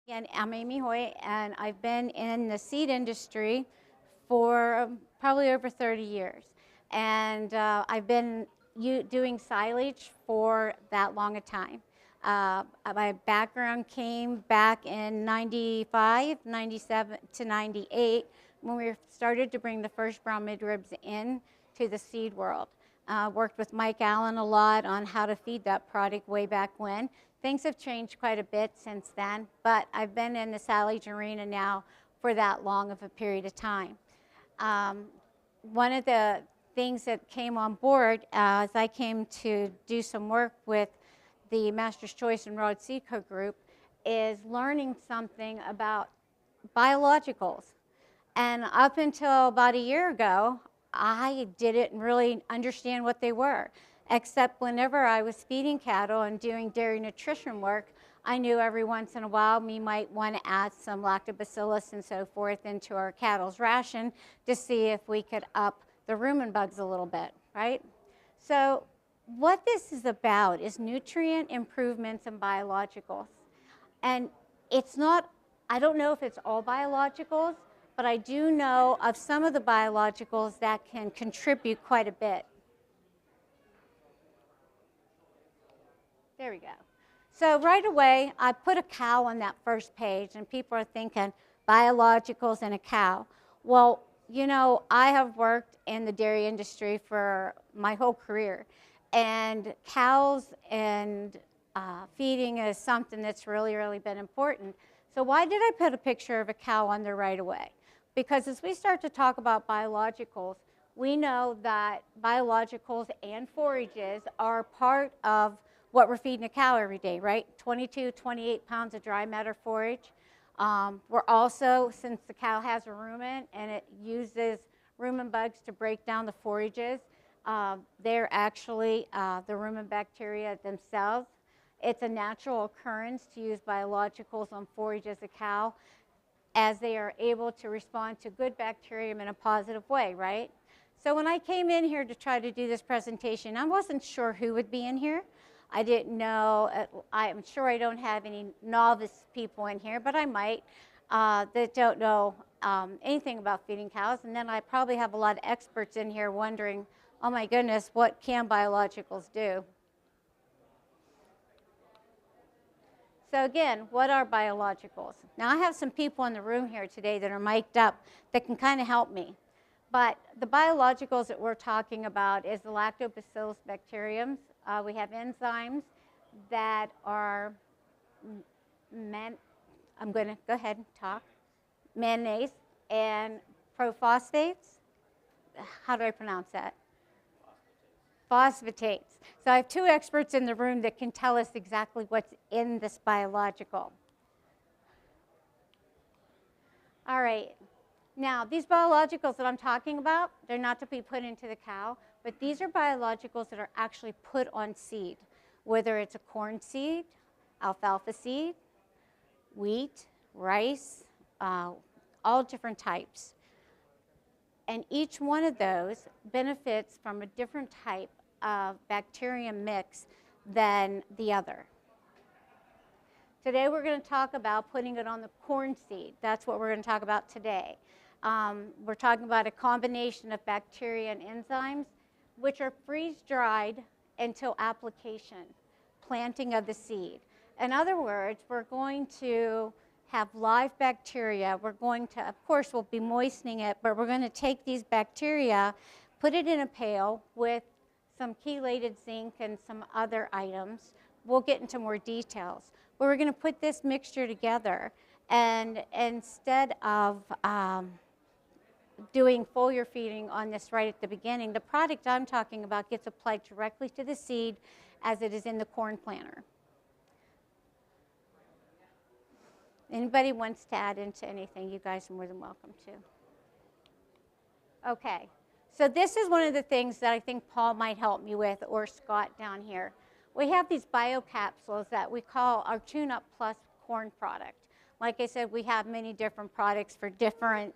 Again, I'm Amy Hoy, and I've been in the seed industry for probably over 30 years. And I've been doing silage for that long a time. My background came back in 95, 97 to 98 when we started to bring the first brown midribs in to the seed world. Worked with Mike Allen a lot on how to feed that product way back when. Things have changed quite a bit since then, but I've been in the silage arena now for that long of a period of time. One of the things that came on board as I came to do some work with the Master's Choice and Rod Seedco group is learning something about biologicals. And up until about a year ago, I didn't really understand what they were, except whenever I was feeding cattle and doing dairy nutrition work, I knew every once in a while we might want to add some lactobacillus and so forth into our cattle's ration to see if we could up the rumen bugs a little bit, right? So what this is about is nutrient improvements in biologicals. And it's not, I don't know if it's all biologicals, but I do know of some of the biologicals that can contribute quite a bit. There we go. So right away, I put a cow on that first page, and people are thinking, biologicals and a cow. Well, you know, I have worked in the dairy industry for my whole career, and cows and feeding is something that's really, really been important. So why did I put a picture of a cow on there right away? Because as we start to talk about biologicals, we know that biologicals and forages are part of what we're feeding a cow every day, right? 22, 28 pounds of dry matter forage. We're also, since the cow has a rumen and it uses rumen bugs to break down the forages, they're actually the rumen bacteria themselves. It's a natural occurrence to use biologicals on forage as a cow, as they are able to respond to good bacterium in a positive way, right? So when I came in here to try to do this presentation, I wasn't sure who would be in here. I didn't know, I'm sure I don't have any novice people in here, but I might, that don't know anything about feeding cows. And then I probably have a lot of experts in here wondering, oh my goodness, what can biologicals do? So again, what are biologicals? Now I have some people in the room here today that are mic'd up that can kind of help me. But the biologicals that we're talking about is the lactobacillus bacteriums. We have enzymes that are, I'm going to go ahead and talk, mannase and prophosphates. How do I pronounce that? Phosphatates. So I have two experts in the room that can tell us exactly what's in this biological. All right. Now, these biologicals that I'm talking about, they're not to be put into the cow, but these are biologicals that are actually put on seed, whether it's a corn seed, alfalfa seed, wheat, rice, all different types. And each one of those benefits from a different type of bacterium mix than the other. Today we're going to talk about putting it on the corn seed. That's what we're going to talk about today. We're talking about a combination of bacteria and enzymes, which are freeze-dried until application, planting of the seed. In other words, we're going to have live bacteria. We're going to, of course, we'll be moistening it, but we're going to take these bacteria, put it in a pail with some chelated zinc and some other items. We'll get into more details. But we're going to put this mixture together, and instead of doing foliar feeding on this right at the beginning, the product I'm talking about gets applied directly to the seed as it is in the corn planter. Anybody wants to add into anything, you guys are more than welcome to. Okay, so this is one of the things that I think Paul might help me with, or Scott down here. We have these biocapsules that we call our Tune-Up Plus corn product. Like I said, we have many different products for different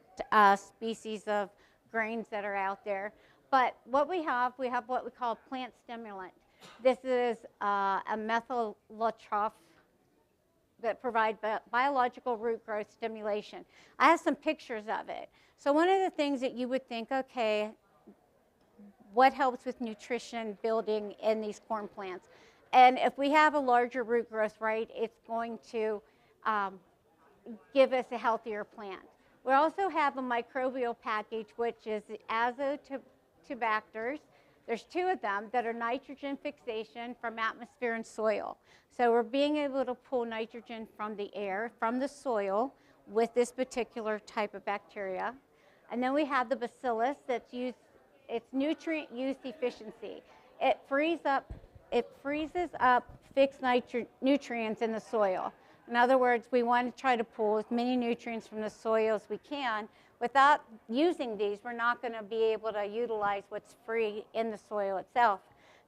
species of grains that are out there. But what we have what we call plant stimulant. This is a methyl that provide biological root growth stimulation. I have some pictures of it. So one of the things that you would think, okay, what helps with nutrition building in these corn plants? And if we have a larger root growth rate, it's going to give us a healthier plant. We also have a microbial package, which is the azotobacters. There's two of them that are nitrogen fixation from atmosphere and soil. So we're being able to pull nitrogen from the air, from the soil, with this particular type of bacteria. And then we have the bacillus that's used, it's nutrient use efficiency. It freezes up fixed nutrients in the soil. In other words, we want to try to pull as many nutrients from the soil as we can. Without using these, we're not going to be able to utilize what's free in the soil itself.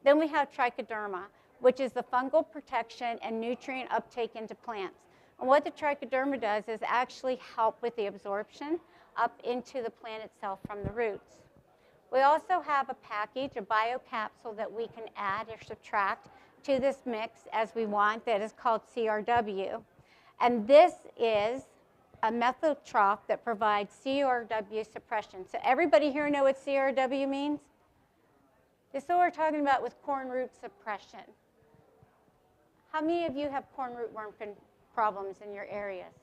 Then we have trichoderma, which is the fungal protection and nutrient uptake into plants. And what the trichoderma does is actually help with the absorption up into the plant itself from the roots. We also have a package, a biocapsule that we can add or subtract to this mix as we want that is called CRW. And this is a methotrop that provides CRW suppression. So everybody here know what CRW means? This is what we're talking about with corn root suppression. How many of you have corn rootworm problems in your areas?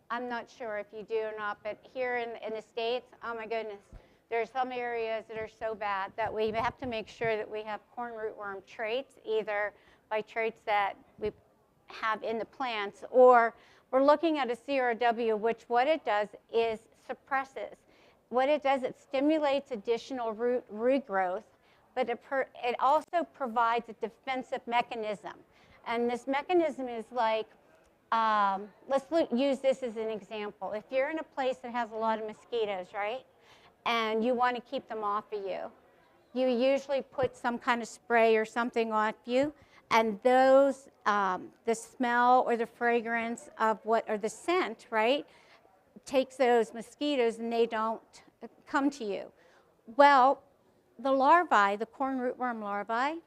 I'm not sure if you do or not, but here in the States, oh my goodness, there are some areas that are so bad that we have to make sure that we have corn rootworm traits, either by traits that we have in the plants, or we're looking at a CRW, which what it does is suppresses. What it does, it stimulates additional root regrowth, but it also provides a defensive mechanism. And this mechanism is like, let's use this as an example. If you're in a place that has a lot of mosquitoes, right, and you want to keep them off of you, you usually put some kind of spray or something off you, and those, the smell or the fragrance of what, or the scent, right, takes those mosquitoes and they don't come to you. Well, the larvae, the corn rootworm larvae,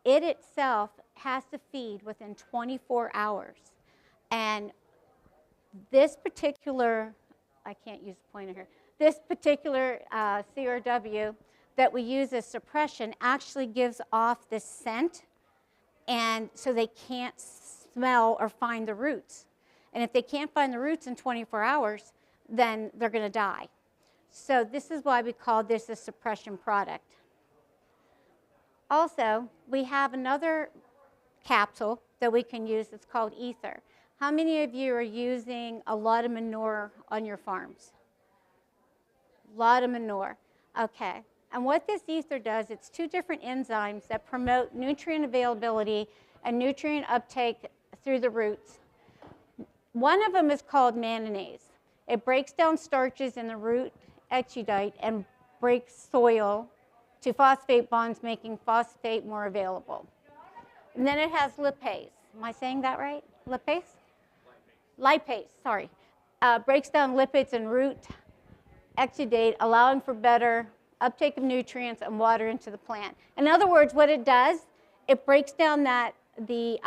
it itself has to feed within 24 hours. And this particular, I can't use the pointer here, this particular CRW that we use as suppression actually gives off this scent, and so they can't smell or find the roots. And if they can't find the roots in 24 hours, then they're going to die. So this is why we call this a suppression product. Also, we have another capsule that we can use. It's called ether. How many of you are using a lot of manure on your farms? A lot of manure. Okay. And what this ether does, it's two different enzymes that promote nutrient availability and nutrient uptake through the roots. One of them is called manganese. It breaks down starches in the root exudate and breaks soil to phosphate bonds, making phosphate more available. And then it has lipase. Am I saying that right? Lipase? Lipase, sorry. Breaks down lipids in root exudate, allowing for better uptake of nutrients and water into the plant. In other words, what it does, it breaks down the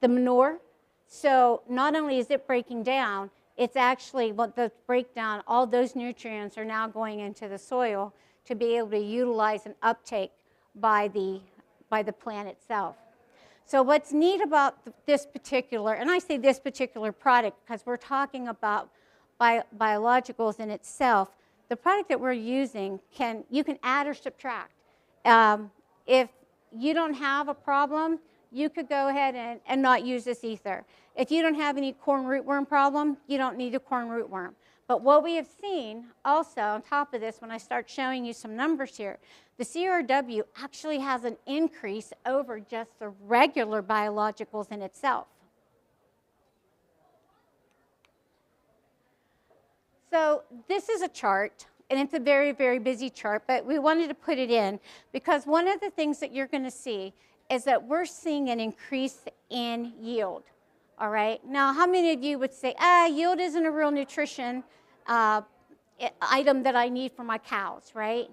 manure. So not only is it breaking down, it's actually what the breakdown, all those nutrients are now going into the soil to be able to utilize and uptake by the plant itself. So what's neat about this particular, and I say this particular product because we're talking about biologicals in itself, the product that we're using, you can add or subtract. If you don't have a problem, you could go ahead and not use this ether. If you don't have any corn rootworm problem, you don't need a corn rootworm. But what we have seen also on top of this, when I start showing you some numbers here, the CRW actually has an increase over just the regular biologicals in itself. So this is a chart, and it's a very, very busy chart, but we wanted to put it in because one of the things that you're going to see is that we're seeing an increase in yield. All right. Now, how many of you would say, yield isn't a real nutrition item that I need for my cows, right?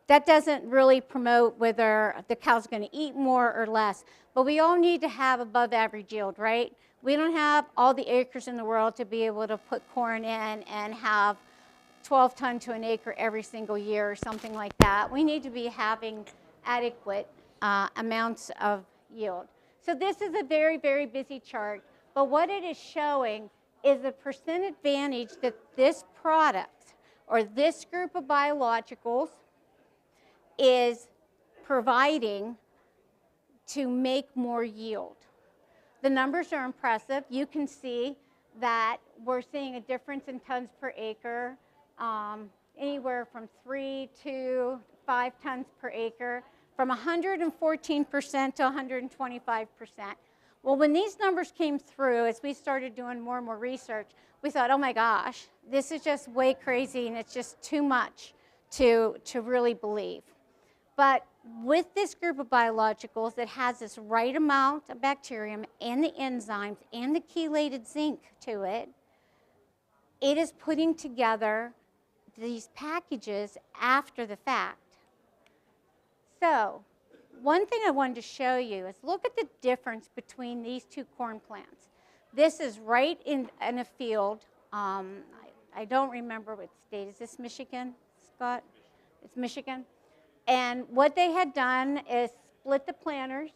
that doesn't really promote whether the cow's going to eat more or less. But we all need to have above average yield, right? We don't have all the acres in the world to be able to put corn in and have 12 ton to an acre every single year or something like that. We need to be having adequate amounts of yield. So this is a very, very busy chart, but what it is showing is the percent advantage that this product or this group of biologicals is providing to make more yield. The numbers are impressive. You can see that we're seeing a difference in tons per acre, anywhere from 3 to 5 tons per acre, from 114% to 125%. Well, when these numbers came through, as we started doing more and more research, we thought, oh my gosh, this is just way crazy and it's just too much to really believe. But with this group of biologicals that has this right amount of bacterium and the enzymes and the chelated zinc to it, it is putting together these packages after the fact. So one thing I wanted to show you is look at the difference between these two corn plants. This is right in a field. I don't remember what state. Is this Michigan, Scott? It's Michigan. And what they had done is split the planters,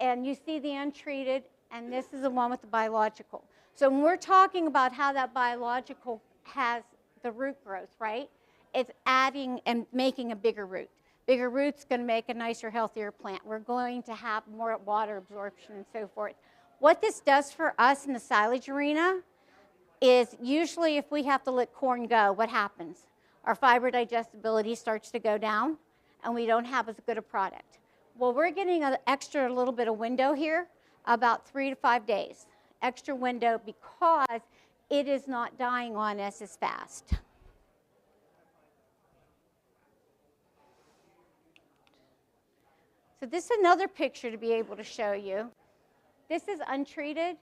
and you see the untreated, and this is the one with the biological. So when we're talking about how that biological has the root growth, right? It's adding and making a bigger root. Bigger root's going to make a nicer, healthier plant. We're going to have more water absorption and so forth. What this does for us in the silage arena is usually if we have to let corn go, what happens? Our fiber digestibility starts to go down, and we don't have as good a product. Well, we're getting an extra little bit of window here, about 3 to 5 days. Extra window because it is not dying on us as fast. So this is another picture to be able to show you. This is untreated,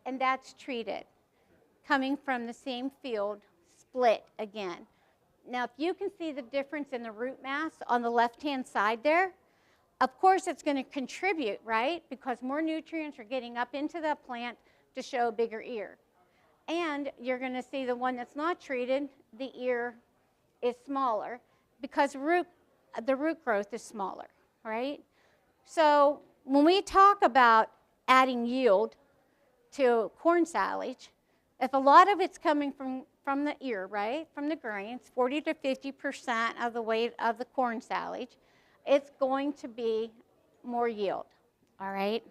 and that's treated, coming from the same field, split again. Now, if you can see the difference in the root mass on the left-hand side there, of course it's going to contribute, right? Because more nutrients are getting up into the plant to show a bigger ear. And you're going to see the one that's not treated, the ear is smaller because the root growth is smaller, right? So when we talk about adding yield to corn silage, if a lot of it's coming from the ear, right, from the grains, 40 to 50% of the weight of the corn silage, it's going to be more yield, all right?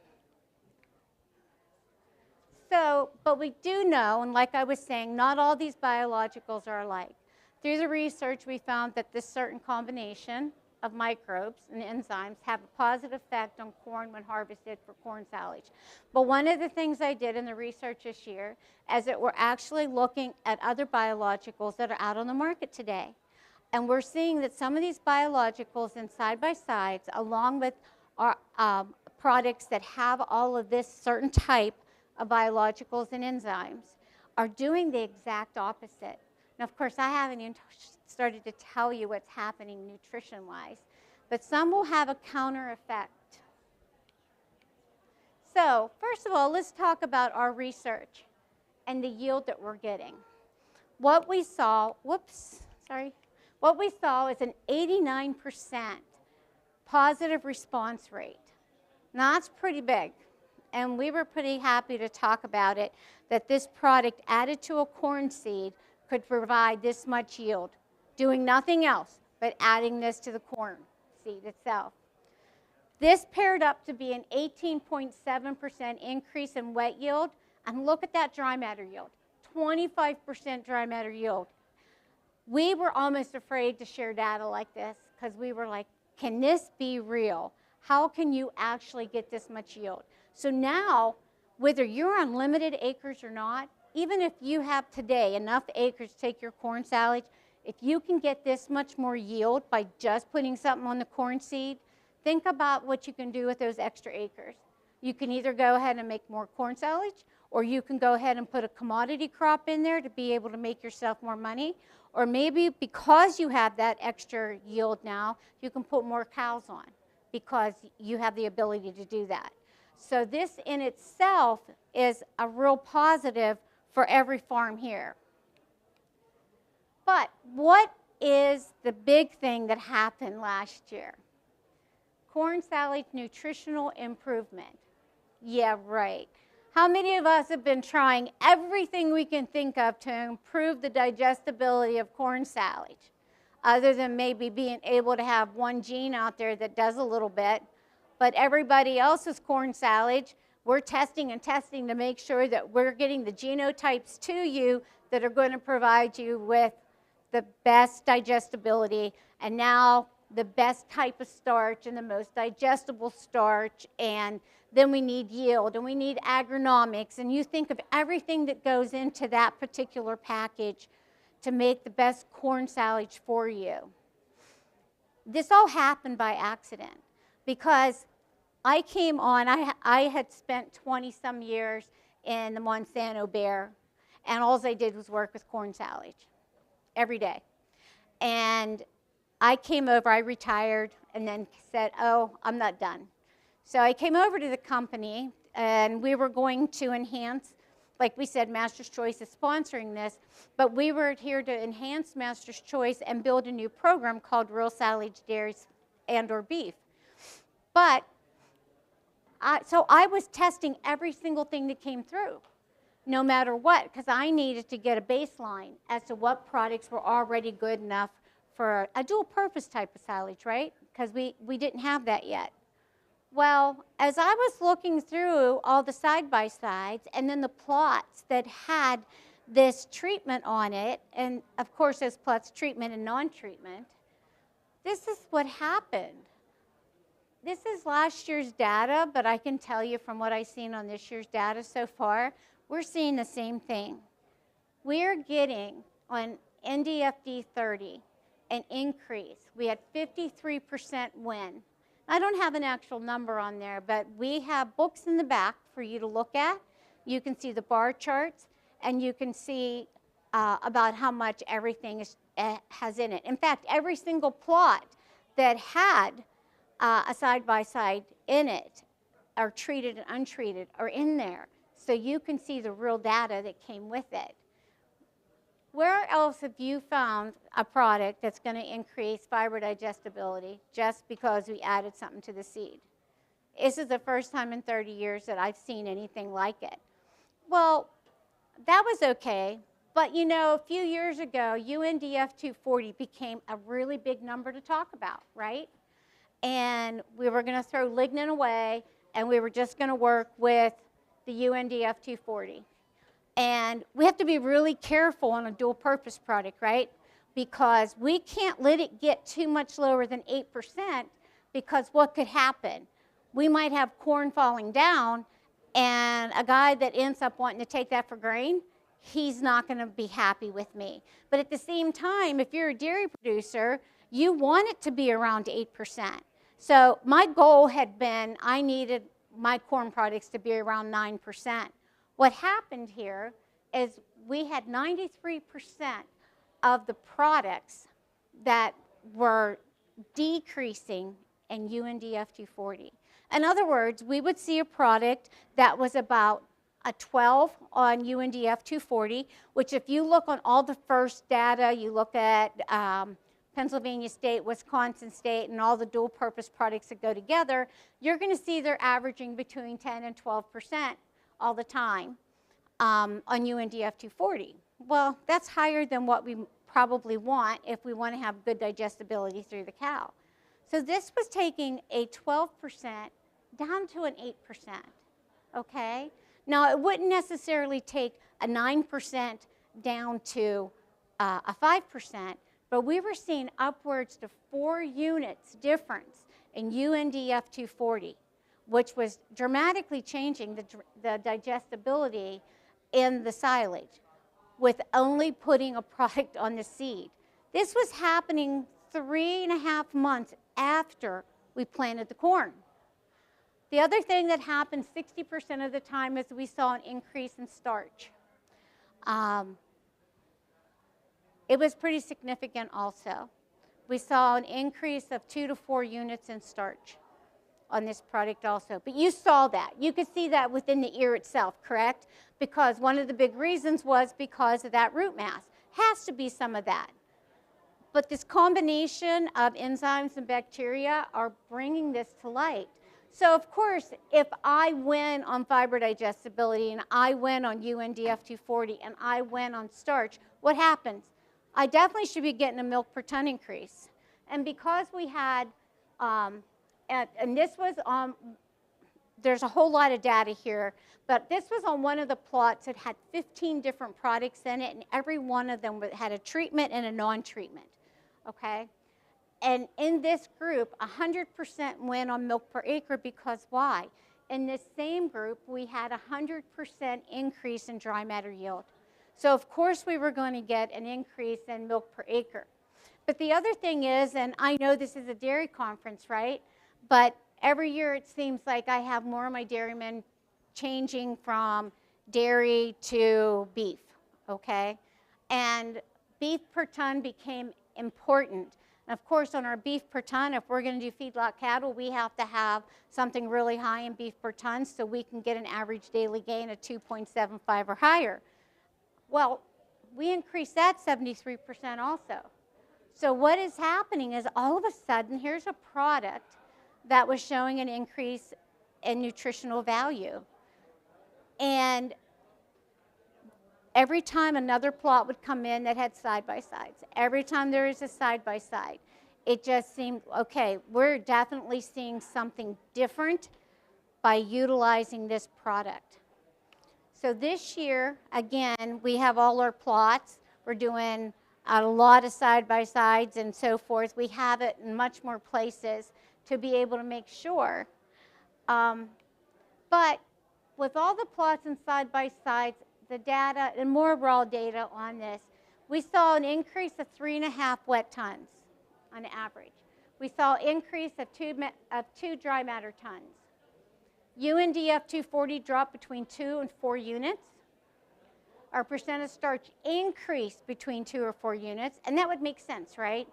So, but we do know, and like I was saying, not all these biologicals are alike. Through the research, we found that this certain combination of microbes and enzymes have a positive effect on corn when harvested for corn silage. But one of the things I did in the research this year is that we're actually looking at other biologicals that are out on the market today. And we're seeing that some of these biologicals in side-by-sides, along with our products that have all of this certain type of biologicals and enzymes, are doing the exact opposite. Now, of course, I haven't even started to tell you what's happening nutrition-wise, but some will have a counter effect. So, first of all, let's talk about our research and the yield that we're getting. What we saw, what we saw is an 89% positive response rate. Now, that's pretty big, and we were pretty happy to talk about it, that this product added to a corn seed could provide this much yield, doing nothing else but adding this to the corn seed itself. This paired up to be an 18.7% increase in wet yield, and look at that dry matter yield, 25% dry matter yield. We were almost afraid to share data like this because we were like, can this be real? How can you actually get this much yield? So now, whether you're on limited acres or not, even if you have today enough acres to take your corn silage, if you can get this much more yield by just putting something on the corn seed, think about what you can do with those extra acres. You can either go ahead and make more corn silage, or you can go ahead and put a commodity crop in there to be able to make yourself more money. Or maybe because you have that extra yield now, you can put more cows on because you have the ability to do that. So this in itself is a real positive for every farm here. But what is the big thing that happened last year? Corn silage nutritional improvement. Yeah, right. How many of us have been trying everything we can think of to improve the digestibility of corn silage, other than maybe being able to have one gene out there that does a little bit? But everybody else's corn silage, we're testing and testing to make sure that we're getting the genotypes to you that are going to provide you with the best digestibility, and now the best type of starch and the most digestible starch, and then we need yield, and we need agronomics, and you think of everything that goes into that particular package to make the best corn silage for you. This all happened by accident because I came on, I had spent 20-some years in the Monsanto Bear, and all I did was work with corn silage every day. And I came over, I retired, and then said, oh, I'm not done. So I came over to the company, and we were going to enhance, like we said, Master's Choice is sponsoring this, but we were here to enhance Master's Choice and build a new program called Real Silage Dairies and/or Beef. But, so I was testing every single thing that came through, no matter what, because I needed to get a baseline as to what products were already good enough for a dual purpose type of silage, right? Because we didn't have that yet. Well, as I was looking through all the side-by-sides and then the plots that had this treatment on it, and of course there's plots treatment and non-treatment, this is what happened. This is last year's data, but I can tell you from what I've seen on this year's data so far, we're seeing the same thing. We're getting on NDFD 30 an increase. We had 53% win. I don't have an actual number on there, but we have books in the back for you to look at. You can see the bar charts, and you can see about how much everything has in it. In fact, every single plot that had a side-by-side in it, or treated and untreated, are in there. So you can see the real data that came with it. Where else have you found a product that's going to increase fiber digestibility just because we added something to the seed? This is the first time in 30 years that I've seen anything like it. Well, that was okay, but you know, a few years ago, UNDF 240 became a really big number to talk about, right? And we were going to throw lignin away, and we were just going to work with the UNDF 240. And we have to be really careful on a dual purpose product, right? Because we can't let it get too much lower than 8%, because what could happen? We might have corn falling down, and a guy that ends up wanting to take that for grain, he's not going to be happy with me. But at the same time, if you're a dairy producer, you want it to be around 8%. So my goal had been, I needed my corn products to be around 9%. What happened here is we had 93% of the products that were decreasing in UNDF 240. In other words, we would see a product that was about a 12 on UNDF 240, which if you look on all the first data, you look at Pennsylvania State, Wisconsin State, and all the dual purpose products that go together, you're going to see they're averaging between 10 and 12% all the time on UNDF 240. Well, that's higher than what we probably want if we want to have good digestibility through the cow. So this was taking a 12% down to an 8%, okay? Now, it wouldn't necessarily take a 9% down to a 5%, but we were seeing upwards to 4 units difference in UNDF 240, which was dramatically changing the digestibility in the silage with only putting a product on the seed. This was happening 3.5 months after we planted the corn. The other thing that happened 60% of the time is we saw an increase in starch. It was pretty significant also. We saw an increase of 2 to 4 units in starch on this product also. But you saw that. You could see that within the ear itself, correct? Because one of the big reasons was because of that root mass. Has to be some of that. But this combination of enzymes and bacteria are bringing this to light. So of course, if I win on fiber digestibility and I win on UNDF240 and I win on starch, what happens? I definitely should be getting a milk per ton increase. And because we had, and this was on, there's a whole lot of data here, but this was on one of the plots that had 15 different products in it, and every one of them had a treatment and a non-treatment, okay? And in this group, 100% went on milk per acre because why? In this same group, we had 100% increase in dry matter yield. So of course we were going to get an increase in milk per acre. But the other thing is, and I know this is a dairy conference, right? But every year it seems like I have more of my dairymen changing from dairy to beef, okay? And beef per ton became important. And of course, on our beef per ton, if we're going to do feedlot cattle, we have to have something really high in beef per ton so we can get an average daily gain of 2.75 or higher. Well, we increased that 73% also. So what is happening is all of a sudden, here's a product that was showing an increase in nutritional value. And every time another plot would come in that had side-by-sides, every time there is a side-by-side, it just seemed, okay, we're definitely seeing something different by utilizing this product. So this year, again, we have all our plots. We're doing a lot of side-by-sides and so forth. We have it in much more places to be able to make sure. But with all the plots and side-by-sides, the data and more raw data on this, we saw an increase of 3.5 wet tons on average. We saw an increase of 2 dry matter tons. UNDF240 dropped between 2 and 4 units. Our percent of starch increased between 2 or 4 units, and that would make sense, right?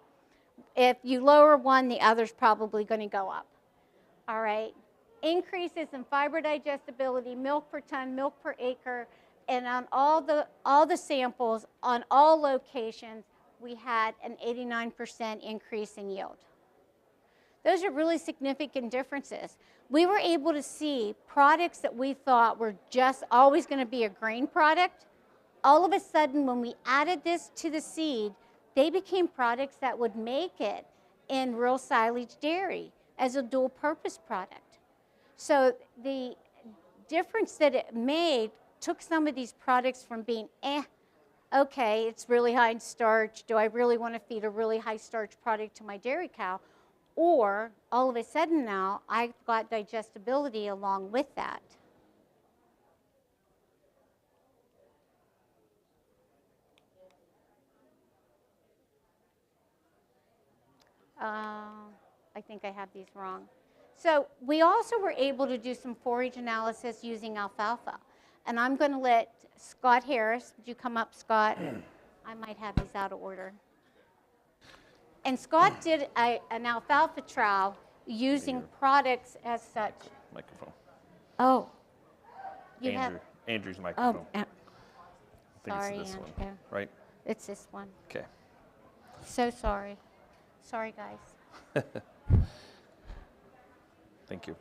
If you lower one, the other's probably going to go up. All right. Increases in fiber digestibility, milk per ton, milk per acre, and on all the samples on all locations, we had an 89% increase in yield. Those are really significant differences. We were able to see products that we thought were just always going to be a grain product. All of a sudden, when we added this to the seed, they became products that would make it in real silage dairy as a dual purpose product. So the difference that it made took some of these products from being, okay, it's really high in starch. Do I really want to feed a really high starch product to my dairy cow? Or all of a sudden now, I've got digestibility along with that. I think I have these wrong. So we also were able to do some forage analysis using alfalfa. And I'm going to let Scott Harris, would you come up, Scott? I might have these out of order. And Scott did an alfalfa trial using products as such. Microphone. Oh. You Andrew. have Andrew's microphone. Oh, I think sorry, it's this Andrew. one, right? It's this one. Okay. So sorry. Sorry, guys. Thank you.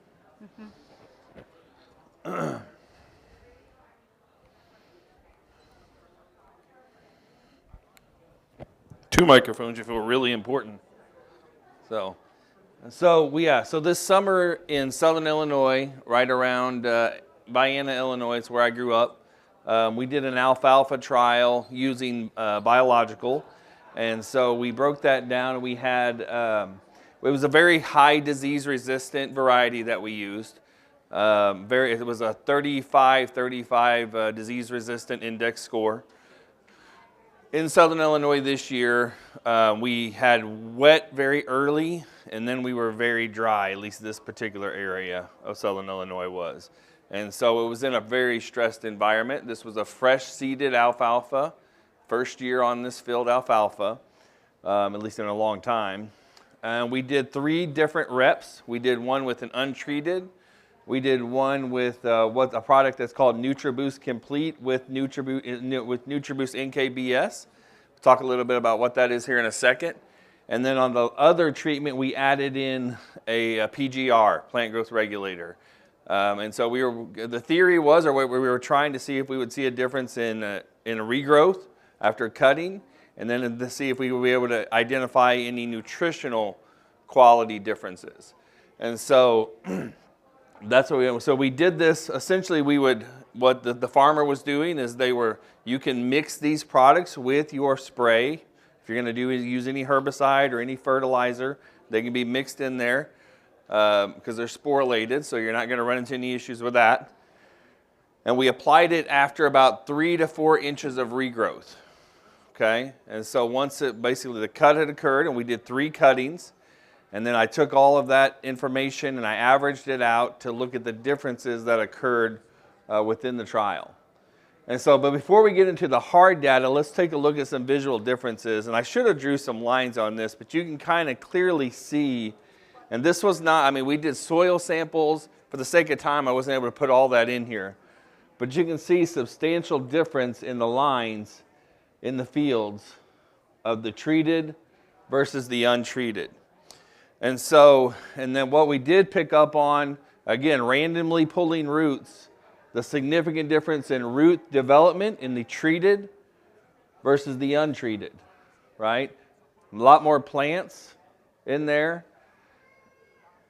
Two microphones, you feel really important. So this summer in Southern Illinois, right around Vienna, Illinois, is where I grew up. We did an alfalfa trial using biological, and so we broke that down. We had it was a very high disease-resistant variety that we used. It was a 35 disease-resistant index score. In Southern Illinois this year, we had wet very early, and then we were very dry, at least this particular area of Southern Illinois was. And so it was in a very stressed environment. This was a fresh seeded alfalfa, first year on this field alfalfa, at least in a long time. We did 3 different reps. We did one with an untreated. We did one with a product that's called NutriBoost Complete with NutriBoost NKBS. We'll talk a little bit about what that is here in a second. And then on the other treatment, we added in a PGR, plant growth regulator. And so the theory was, or what we were trying to see if we would see a difference in a regrowth after cutting, and then to see if we would be able to identify any nutritional quality differences. And so that's what so we did this. Essentially, what the farmer was doing is you can mix these products with your spray. If you're going to use any herbicide or any fertilizer, they can be mixed in there because they're sporulated, so you're not going to run into any issues with that. And we applied it after about 3 to 4 inches of regrowth. Okay, and so once basically the cut had occurred, and we did 3 cuttings, and then I took all of that information and I averaged it out to look at the differences that occurred within the trial. And so, but before we get into the hard data, let's take a look at some visual differences. And I should have drew some lines on this, but you can kind of clearly see, and this was not, I mean, we did soil samples. For the sake of time, I wasn't able to put all that in here. But you can see substantial difference in the lines in the fields of the treated versus the untreated. And so, and then what we did pick up on, again, randomly pulling roots, the significant difference in root development in the treated versus the untreated, right? A lot more plants in there.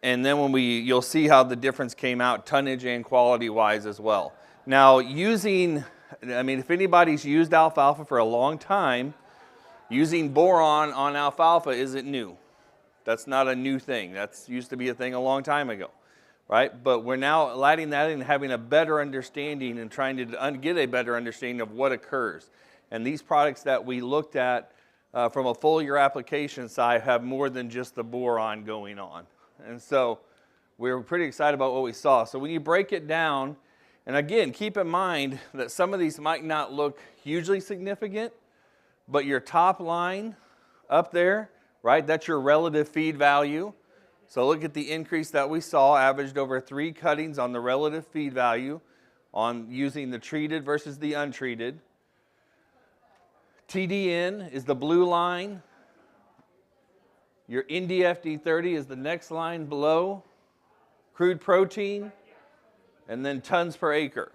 And then you'll see how the difference came out tonnage and quality-wise as well. Now, if anybody's used alfalfa for a long time, using boron on alfalfa isn't new. That's not a new thing. That's used to be a thing a long time ago, right? But we're now adding that in and having a better understanding and trying to get a better understanding of what occurs. And these products that we looked at from a foliar application side have more than just the boron going on. And so we were pretty excited about what we saw. So when you break it down, and again, keep in mind that some of these might not look hugely significant, but your top line up there, right, that's your relative feed value. So look at the increase that we saw, averaged over 3 cuttings on the relative feed value on using the treated versus the untreated. TDN is the blue line. Your NDFD30 is the next line below. Crude protein, and then tons per acre.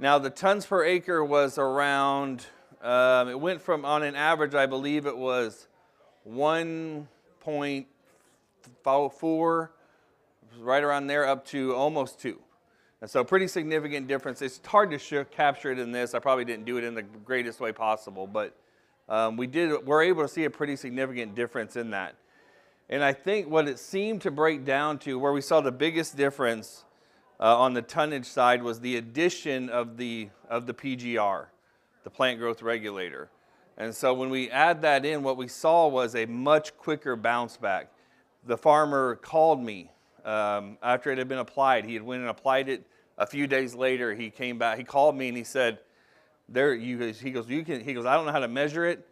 Now the tons per acre was around, it went from, on an average, I believe it was 1.4, right around there, up to almost 2. And so pretty significant difference. It's hard to capture it in this. I probably didn't do it in the greatest way possible, but we're able to see a pretty significant difference in that. And I think what it seemed to break down to, where we saw the biggest difference on the tonnage side, was the addition of the PGR, the plant growth regulator. And so when we add that in, what we saw was a much quicker bounce back. The farmer called me after it had been applied. He had went and applied it a few days later. He came back, he called me and he said, he goes, I don't know how to measure it.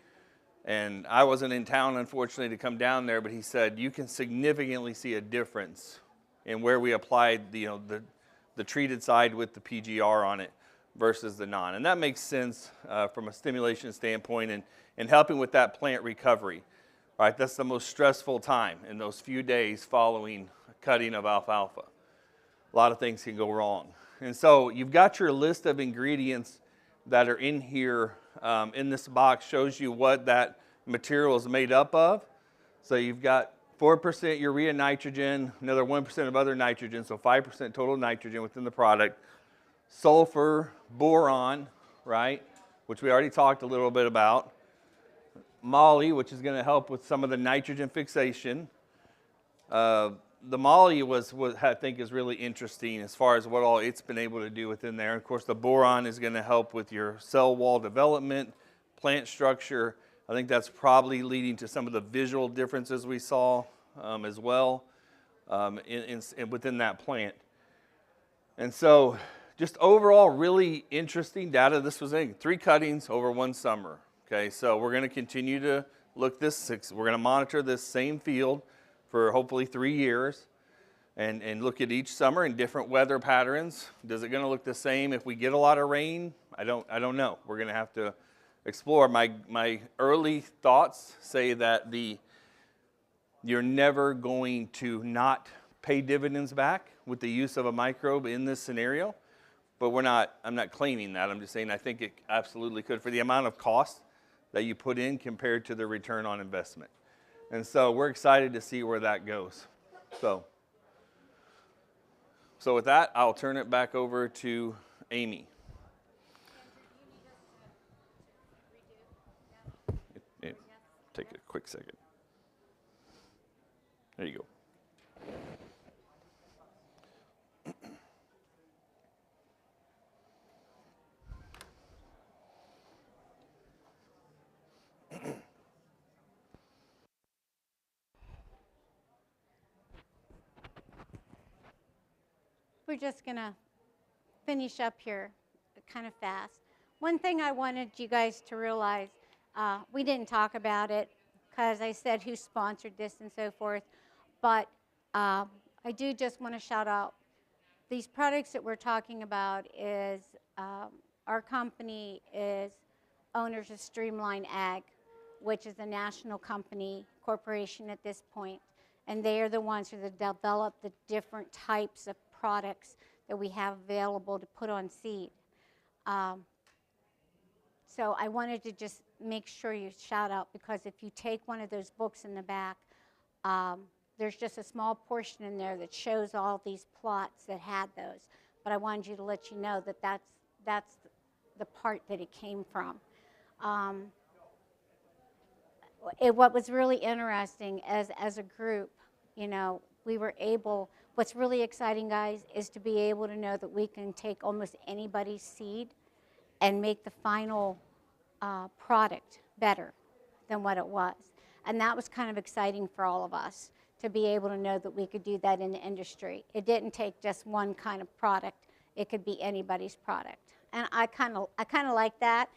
And I wasn't in town, unfortunately, to come down there, but he said, you can significantly see a difference in where we applied the treated side with the PGR on it versus the non. And that makes sense from a stimulation standpoint and helping with that plant recovery. Right? That's the most stressful time in those few days following cutting of alfalfa. A lot of things can go wrong. And so you've got your list of ingredients that are in here. In this box shows you what that material is made up of. So you've got 4% urea nitrogen, another 1% of other nitrogen, so 5% total nitrogen within the product. Sulfur, boron, right, which we already talked a little bit about. Moly, which is going to help with some of the nitrogen fixation. The moly was what I think is really interesting as far as what all it's been able to do within there. Of course, the boron is going to help with your cell wall development, plant structure. I think that's probably leading to some of the visual differences we saw as well within that plant. And so just overall really interesting data. This was 3 cuttings over 1 summer. Okay, so we're going to continue to we're going to monitor this same field for hopefully 3 years and look at each summer in different weather patterns. Does it going to look the same if we get a lot of rain? I don't know. We're going to have to explore. My early thoughts say that you're never going to not pay dividends back with the use of a microbe in this scenario, but I'm not claiming that. I'm just saying I think it absolutely could for the amount of cost that you put in compared to the return on investment. And so we're excited to see where that goes. So with that, I'll turn it back over to Amy. Take a quick second. There you go. We're just going to finish up here kind of fast. One thing I wanted you guys to realize, we didn't talk about it because I said who sponsored this and so forth, but I do just want to shout out these products that we're talking about is our company is owners of Streamline Ag, which is a national corporation at this point, and they are the ones who develop the different types of products that we have available to put on seed. So I wanted to just make sure you shout out, because if you take one of those books in the back, there's just a small portion in there that shows all these plots that had those. But I wanted you to let you know that that's the part that it came from. What was really interesting as a group, we were able, what's really exciting, guys, is to be able to know that we can take almost anybody's seed and make the final product better than what it was. And that was kind of exciting for all of us to be able to know that we could do that in the industry. It didn't take just one kind of product. It could be anybody's product. And I kind of like that,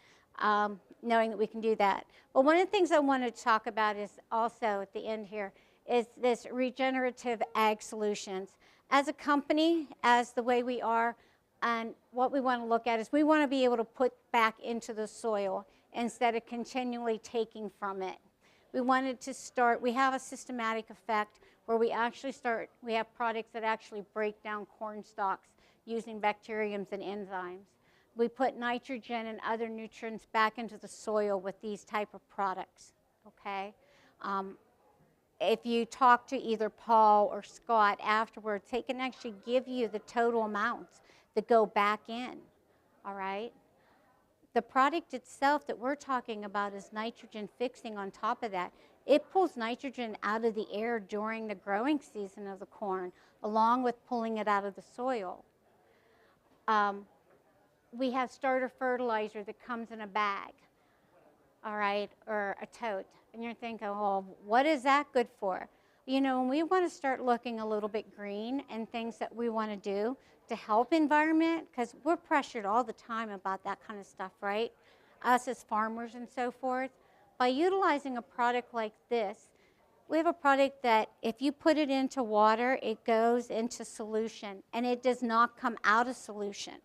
knowing that we can do that. But one of the things I wanted to talk about is also at the end here is this regenerative ag solutions. As a company, as the way we are, and what we want to look at is we want to be able to put back into the soil instead of continually taking from it. We wanted to start, we have a systematic effect where we have products that actually break down corn stalks using bacteriums and enzymes. We put nitrogen and other nutrients back into the soil with these type of products, okay? If you talk to either Paul or Scott afterwards, they can actually give you the total amounts that go back in, all right? The product itself that we're talking about is nitrogen fixing on top of that. It pulls nitrogen out of the air during the growing season of the corn, along with pulling it out of the soil. We have starter fertilizer that comes in a bag, all right, or a tote. And you're thinking, well, what is that good for? When we want to start looking a little bit green and things that we want to do to help environment, because we're pressured all the time about that kind of stuff, right? Us as farmers and so forth. By utilizing a product like this, we have a product that if you put it into water, it goes into solution, and it does not come out of solution.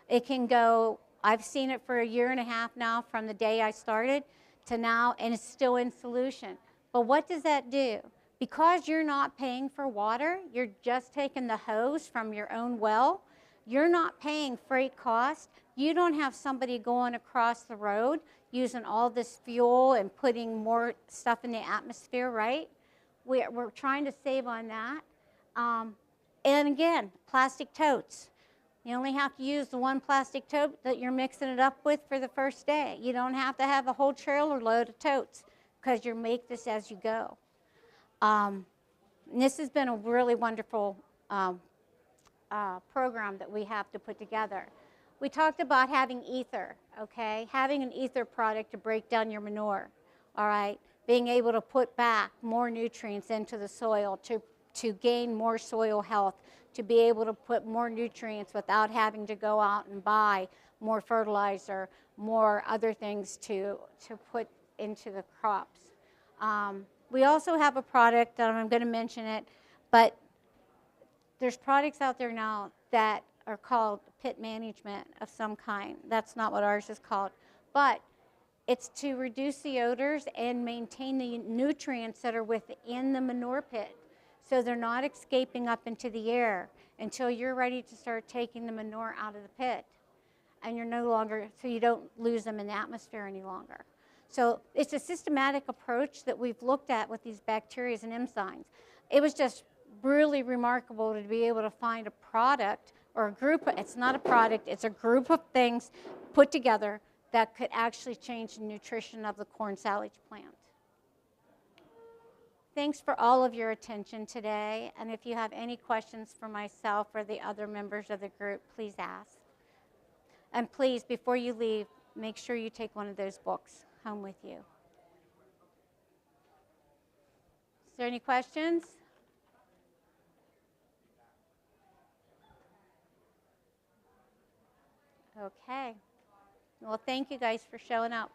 It can go, I've seen it for 1.5 years now from the day I started to now, and it's still in solution. But what does that do? Because you're not paying for water, you're just taking the hose from your own well, you're not paying freight costs, you don't have somebody going across the road using all this fuel and putting more stuff in the atmosphere, right? We're trying to save on that. And again, plastic totes. You only have to use the one plastic tote that you're mixing it up with for the first day. You don't have to have a whole trailer load of totes because you make this as you go. And this has been a really wonderful program that we have to put together. We talked about having ether, okay? Having an ether product to break down your manure, all right? being able to put back more nutrients into the soil to gain more soil health, to be able to put more nutrients without having to go out and buy more fertilizer, more other things to put into the crops. We also have a product, and I'm going to mention it, but there's products out there now that are called pit management of some kind. That's not what ours is called. But it's to reduce the odors and maintain the nutrients that are within the manure pit, so they're not escaping up into the air until you're ready to start taking the manure out of the pit. And you're no longer, so you don't lose them in the atmosphere any longer. So it's a systematic approach that we've looked at with these bacteria and enzymes. It was just really remarkable to be able to find a product or a group, it's not a product, it's a group of things put together that could actually change the nutrition of the corn silage plant. Thanks for all of your attention today, and if you have any questions for myself or the other members of the group, please ask. And please, before you leave, make sure you take one of those books home with you. Is there any questions? Okay. Well, thank you guys for showing up.